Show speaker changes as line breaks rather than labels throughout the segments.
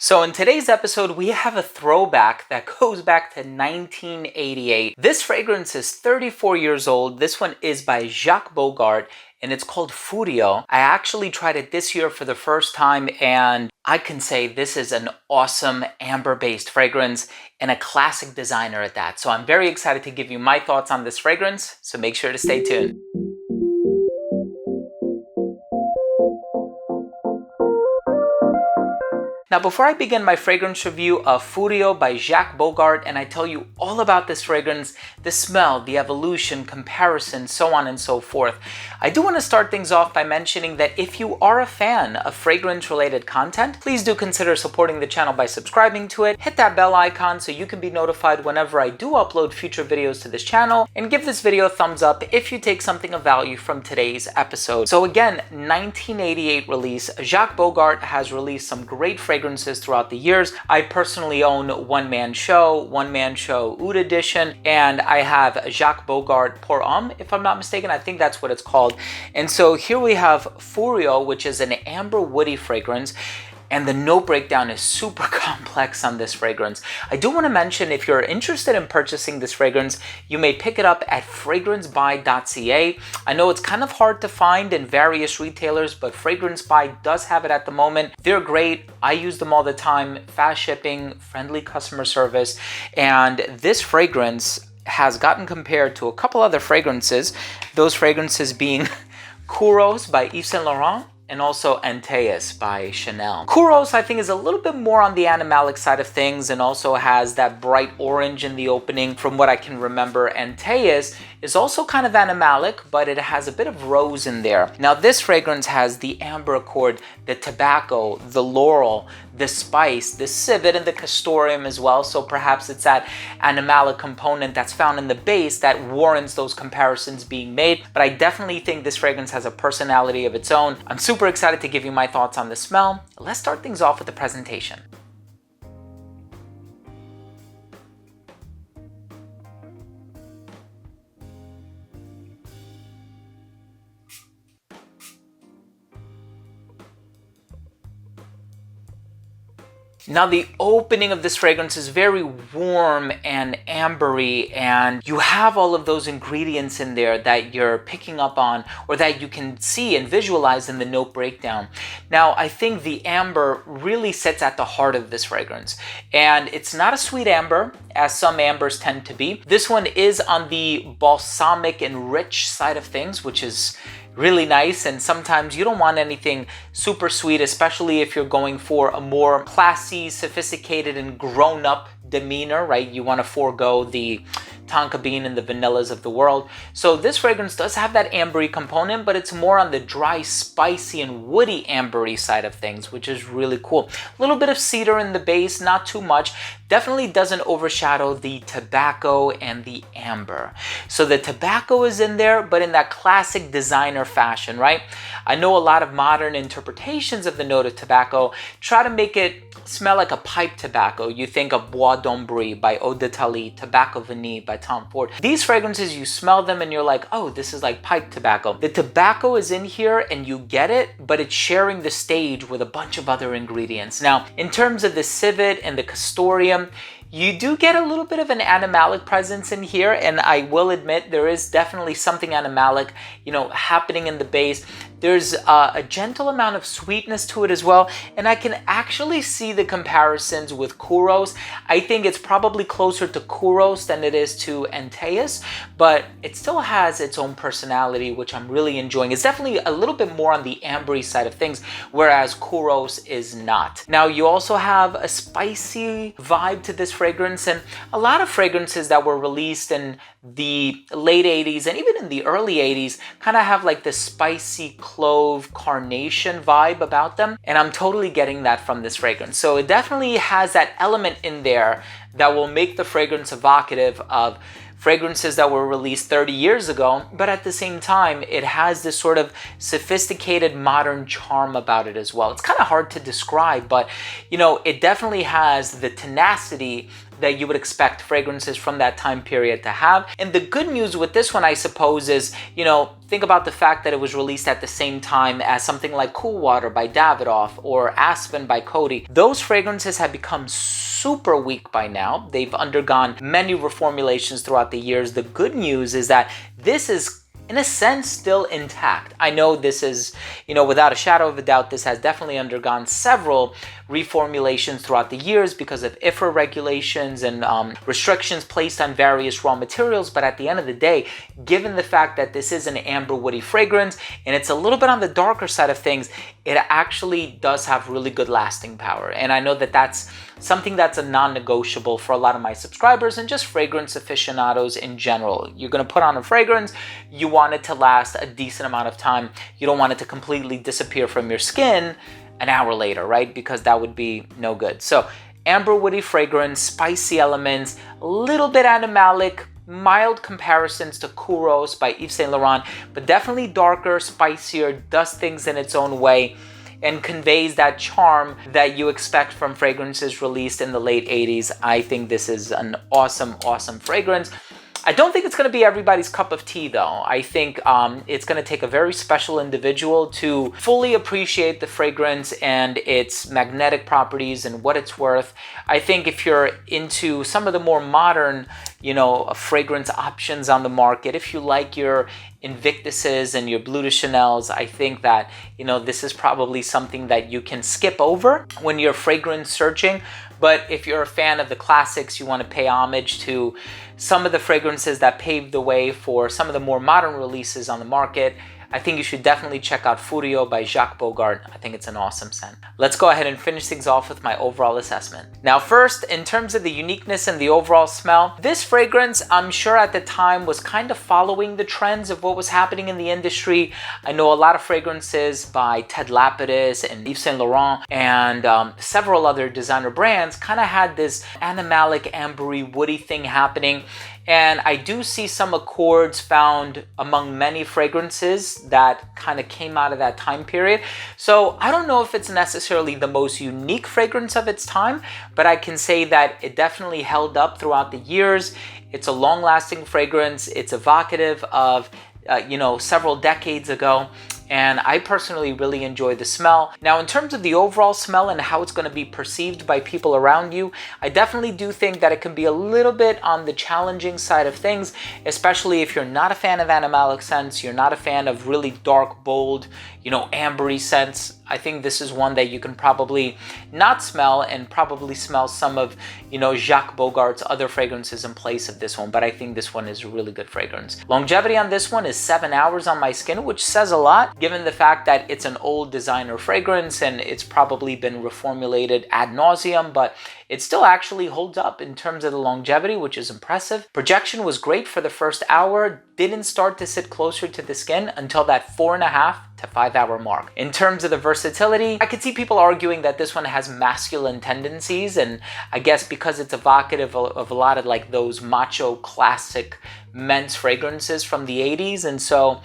So in today's episode, we have a throwback that goes back to 1988. This fragrance is 34 years old. This one is by Jacques Bogart and it's called Furyo. I actually tried it this year for the first time and I can say this is an awesome amber-based fragrance and a classic designer at that. So I'm very excited to give you my thoughts on this fragrance, so make sure to stay tuned. Now, before I begin my fragrance review of Furyo by Jacques Bogart and I tell you all about this fragrance, the smell, the evolution, comparison, so on and so forth, I do want to start things off by mentioning that if you are a fan of fragrance-related content, please do consider supporting the channel by subscribing to it. Hit that bell icon so you can be notified whenever I do upload future videos to this channel, and give this video a thumbs up if you take something of value from today's episode. So again, 1988 release, Jacques Bogart has released some great fragrances throughout the years. I personally own One Man Show Oud Edition, and I have Jacques Bogart Pour Homme, if I'm not mistaken. I think that's what it's called. And so here we have Furyo, which is an amber woody fragrance. And the note breakdown is super complex on this fragrance. I do want to mention, if you're interested in purchasing this fragrance, you may pick it up at fragrancebuy.ca. I know it's kind of hard to find in various retailers, but Fragrance Buy does have it at the moment. They're great. I use them all the time. Fast shipping, friendly customer service. And this fragrance has gotten compared to a couple other fragrances. Those fragrances being Kouros by Yves Saint Laurent, and also 80'S by Chanel. Kouros, I think, is a little bit more on the animalic side of things and also has that bright orange in the opening from what I can remember. 80'S is also kind of animalic, but it has a bit of rose in there. Now this fragrance has the amber accord, the tobacco, the laurel, the spice, the civet, and the castoreum as well. So perhaps it's that animalic component that's found in the base that warrants those comparisons being made. But I definitely think this fragrance has a personality of its own. I'm super excited to give you my thoughts on the smell. Let's start things off with the presentation. Now the opening of this fragrance is very warm and ambery, and you have all of those ingredients in there that you're picking up on or that you can see and visualize in the note breakdown. Now I think the amber really sits at the heart of this fragrance, and it's not a sweet amber as some ambers tend to be. This one is on the balsamic and rich side of things, which is really nice, and sometimes you don't want anything super sweet, especially if you're going for a more classy, sophisticated, and grown-up demeanor, right? You want to forego the tonka bean and the vanillas of the world. So this fragrance does have that ambery component, but it's more on the dry, spicy, and woody ambery side of things, which is really cool. A little bit of cedar in the base, not too much. Definitely doesn't overshadow the tobacco and the amber. So the tobacco is in there, but in that classic designer fashion, right? I know a lot of modern interpretations of the note of tobacco try to make it smell like a pipe tobacco. You think of Bois d'Ombry by Eau d'Italie, Tobacco Vanille by Tom Ford. These fragrances, you smell them and you're like, oh, this is like pipe tobacco. The tobacco is in here and you get it, but it's sharing the stage with a bunch of other ingredients. Now, in terms of the civet and the castoreum, you do get a little bit of an animalic presence in here, and I will admit there is definitely something animalic, happening in the base. There's a gentle amount of sweetness to it as well, and I can actually see the comparisons with Kouros. I think it's probably closer to Kouros than it is to 80'S, but it still has its own personality, which I'm really enjoying. It's definitely a little bit more on the ambery side of things, whereas Kouros is not. Now, you also have a spicy vibe to this fragrance, and a lot of fragrances that were released in the late 80s and even in the early 80s kind of have like this spicy clove carnation vibe about them, and I'm totally getting that from this fragrance. So it definitely has that element in there that will make the fragrance evocative of fragrances that were released 30 years ago, but at the same time, it has this sort of sophisticated modern charm about it as well. It's kind of hard to describe, but it definitely has the tenacity that you would expect fragrances from that time period to have. And the good news with this one, I suppose, is, think about the fact that it was released at the same time as something like Cool Water by Davidoff or Aspen by Coty. Those fragrances have become super weak by now. They've undergone many reformulations throughout the years. The good news is that this is, in a sense, still intact. I know this is, without a shadow of a doubt, this has definitely undergone several reformulations throughout the years because of IFRA regulations and restrictions placed on various raw materials. But at the end of the day, given the fact that this is an amber woody fragrance and it's a little bit on the darker side of things, it actually does have really good lasting power. And I know that that's something that's a non-negotiable for a lot of my subscribers and just fragrance aficionados in general. You're going to put on a fragrance, you want it to last a decent amount of time. You don't want it to completely disappear from your skin an hour later, right? Because that would be no good. So amber woody fragrance, spicy elements, a little bit animalic, mild comparisons to Kouros by Yves Saint Laurent, but definitely darker, spicier, does things in its own way, and conveys that charm that you expect from fragrances released in the late 80s. I think this is an awesome, awesome fragrance. I don't think it's going to be everybody's cup of tea, though. I think it's going to take a very special individual to fully appreciate the fragrance and its magnetic properties and what it's worth. I think if you're into some of the more modern, fragrance options on the market, if you like your Invictuses and your Bleu de Chanels, I think that, this is probably something that you can skip over when you're fragrance searching. But if you're a fan of the classics, you want to pay homage to some of the fragrances that paved the way for some of the more modern releases on the market, I think you should definitely check out Furyo by Jacques Bogart. I think it's an awesome scent. Let's go ahead and finish things off with my overall assessment. Now first, in terms of the uniqueness and the overall smell, this fragrance, I'm sure at the time, was kind of following the trends of what was happening in the industry. I know a lot of fragrances by Ted Lapidus and Yves Saint Laurent and several other designer brands kind of had this animalic, ambery, woody thing happening. And I do see some accords found among many fragrances that kind of came out of that time period. So I don't know if it's necessarily the most unique fragrance of its time, but I can say that it definitely held up throughout the years. It's a long-lasting fragrance. It's evocative of, several decades ago. And I personally really enjoy the smell. Now, in terms of the overall smell and how it's going to be perceived by people around you, I definitely do think that it can be a little bit on the challenging side of things, especially if you're not a fan of animalic scents, you're not a fan of really dark, bold, ambery scents. I think this is one that you can probably not smell and probably smell some of, Jacques Bogart's other fragrances in place of this one. But I think this one is a really good fragrance. Longevity on this one is 7 hours on my skin, which says a lot given the fact that it's an old designer fragrance and it's probably been reformulated ad nauseum, but it still actually holds up in terms of the longevity, which is impressive. Projection was great for the first hour, didn't start to sit closer to the skin until that 4.5 to 5 hour mark. In terms of the versatility, I could see people arguing that this one has masculine tendencies, and I guess because it's evocative of a lot of like those macho classic men's fragrances from the 80s, and so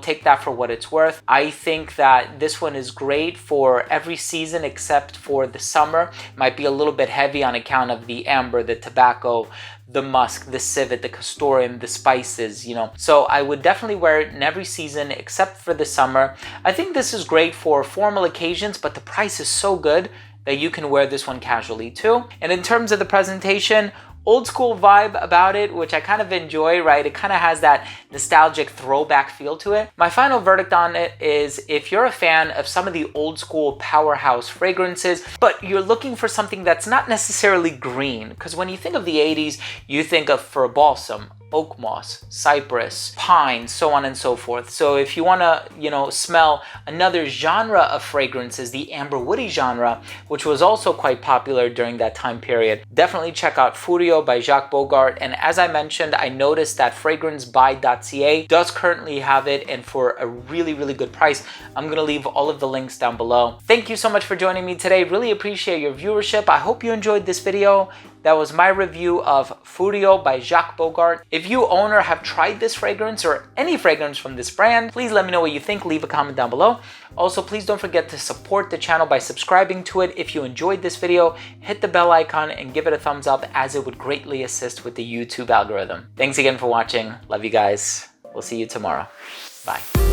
take that for what it's worth. I think that this one is great for every season except for the summer. Might be a little bit heavy on account of the amber, the tobacco, the musk, the civet, the castoreum, the spices, So I would definitely wear it in every season except for the summer. I think this is great for formal occasions, but the price is so good that you can wear this one casually too. And in terms of the presentation, old school vibe about it, which I kind of enjoy, right? It kind of has that nostalgic throwback feel to it. My final verdict on it is if you're a fan of some of the old school powerhouse fragrances, but you're looking for something that's not necessarily green, because when you think of the 80s, you think of fir balsam, oak moss, cypress, pine, so on and so forth. So if you want to, smell another genre of fragrances, the amber woody genre, which was also quite popular during that time period, definitely check out Furyo by Jacques Bogart. And as I mentioned, I noticed that fragrancebuy.ca does currently have it, and for a really, really good price. I'm going to leave all of the links down below. Thank you so much for joining me today. Really appreciate your viewership. I hope you enjoyed this video. That was my review of Furyo by Jacques Bogart. If you own or have tried this fragrance or any fragrance from this brand, please let me know what you think. Leave a comment down below. Also, please don't forget to support the channel by subscribing to it. If you enjoyed this video, hit the bell icon and give it a thumbs up, as it would greatly assist with the YouTube algorithm. Thanks again for watching. Love you guys. We'll see you tomorrow. Bye.